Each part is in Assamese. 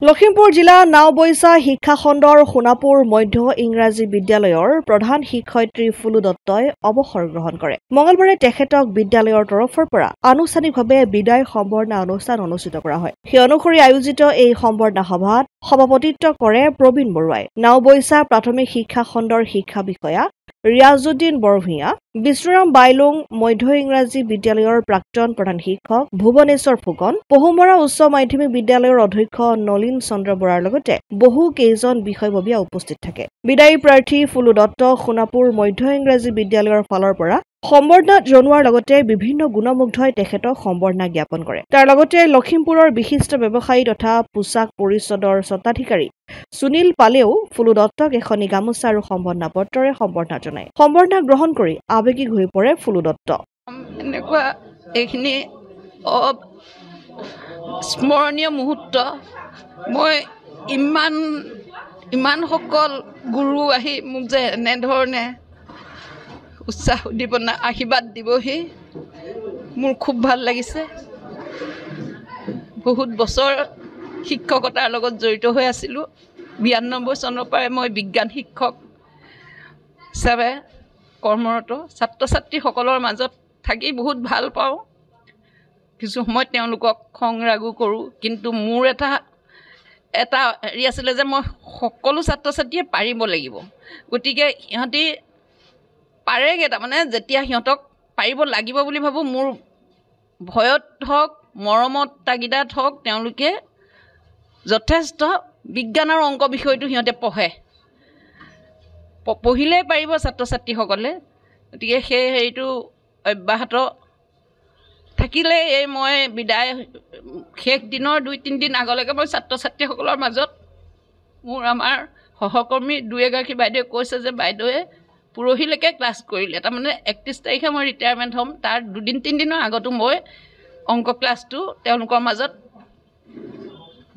লখিমপুৰ জিলা নাওবৈচা শিক্ষা খণ্ডৰ সোণাপুৰ মধ্য ইংৰাজী বিদ্যালয়ৰ প্ৰধান শিক্ষয়িত্ৰী ফুলু দত্তই অৱসৰ গ্ৰহণ কৰে। মঙলবাৰে তেখেতক বিদ্যালয়ৰ তৰফৰ পৰা আনুষ্ঠানিকভাৱে বিদায় সম্বৰ্ধনা অনুষ্ঠান অনুষ্ঠিত কৰা হয়। সেই অনুসৰি আয়োজিত এই সম্বৰ্ধনা সভাত সভাপতিত্ব কৰে প্ৰবীণ বৰুৱাই। নাওবৈচা প্ৰাথমিক শিক্ষা খণ্ডৰ শিক্ষা বিষয়া ৰিয়াজুদ্দিন বৰভূঞা, বিষ্ণুৰাম বাইলুং মধ্য ইংৰাজী বিদ্যালয়ৰ প্ৰাক্তন প্ৰধান শিক্ষক ভুৱনেশ্বৰ ফুকন, পহুমৰা উচ্চ মাধ্যমিক বিদ্যালয়ৰ অধ্যক্ষ নলিন চন্দ্ৰ বৰাৰ লগতে বহু কেইজন বিষয়ববীয়া উপস্থিত থাকে। বিদায়ী প্ৰাৰ্থী ফুলু দত্ত সোণাপুৰ মধ্য ইংৰাজী বিদ্যালয়ৰ ফালৰ পৰা সম্বৰ্ধনা জনোৱাৰ লগতে বিভিন্ন গুণমুগ্ধই তেখেতক সম্বৰ্ধনা জ্ঞাপন কৰে। তাৰ লগতে লখিমপুৰৰ বিশিষ্ট ব্যৱসায়ী তথা পোছাক পৰিষদৰ স্বত্বাধিকাৰী সুনীল পালেও ফুলু দত্তক এখনি গামোচা আৰু সম্বৰ্ধনা পত্ৰৰে সম্বৰ্ধনা জনায়। সম্বৰ্ধনা গ্ৰহণ কৰি আৱেগিক হৈ পৰে ফুলু দত্ত। এনেকুৱা এইখিনি স্মৰণীয় মুহূৰ্ত। মই ইমান সকল গুৰু আহি মোক যে এনেধৰণে উৎসাহ উদ্দীপনা আশীৰ্বাদ দিবহি, মোৰ খুব ভাল লাগিছে। বহুত বছৰ শিক্ষকতাৰ লগত জড়িত হৈ আছিলোঁ। 92 চনৰ পৰাই মই বিজ্ঞান শিক্ষক হিচাপে কৰ্মৰত। ছাত্ৰ ছাত্ৰীসকলৰ মাজত থাকি বহুত ভাল পাওঁ। কিছু সময়ত তেওঁলোকক খং ৰাগো কৰোঁ, কিন্তু মোৰ এটা হেৰি আছিলে যে মই সকলো ছাত্ৰ ছাত্ৰীয়ে পাৰিব লাগিব। গতিকে সিহঁতি পাৰেগৈ, তাৰমানে যেতিয়া সিহঁতক পাৰিব লাগিব বুলি ভাবোঁ, মোৰ ভয়ত হওক মৰমত তাগিদাত হওক তেওঁলোকে যথেষ্ট বিজ্ঞান আৰু অংক বিষয়টো সিহঁতে পঢ়িলেই পাৰিব ছাত্ৰ ছাত্ৰীসকলে। গতিকে সেই হেৰিটো অব্যাহত থাকিলে মই বিদায় শেষ দিনৰ 2-3 দিন আগলৈকে মই ছাত্ৰ ছাত্ৰীসকলৰ মাজত আমাৰ সহকৰ্মী 2-এগৰাকী বাইদেৱে কৈছে যে বাইদেৱে পৰহিলৈকে ক্লাছ কৰিলে, তাৰমানে 31 তাৰিখে মই ৰিটায়াৰমেণ্ট হ'ম। তাৰ 2-3 দিনৰ আগতো মই অংক ক্লাছটো তেওঁলোকৰ মাজত,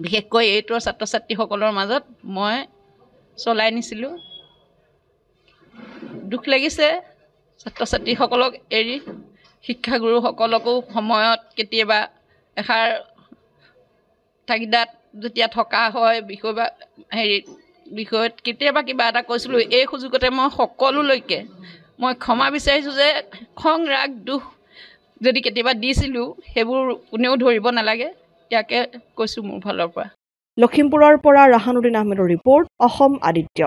বিশেষকৈ এইটোৰ ছাত্ৰ ছাত্ৰীসকলৰ মাজত মই চলাই নিছিলোঁ। দুখ লাগিছে ছাত্ৰ ছাত্ৰীসকলক এৰি। শিক্ষাগুৰুসকলকো সময়ত কেতিয়াবা এষাৰ তাগিদাত যেতিয়া থকা হয় বিষয়ত কেতিয়াবা কিবা এটা কৈছিলোঁ। এই সুযোগতে মই সকলোলৈকে মই ক্ষমা বিচাৰিছোঁ যে খং ৰাগ দুখ যদি কেতিয়াবা দিছিলোঁ সেইবোৰ কোনেও ধৰিব নালাগে, ইয়াকে কৈছোঁ মোৰ ফালৰ পৰা। লখিমপুৰৰ পৰা ৰাহানুদ্দিন আহমেদৰ ৰিপৰ্ট, অসম আদিত্য।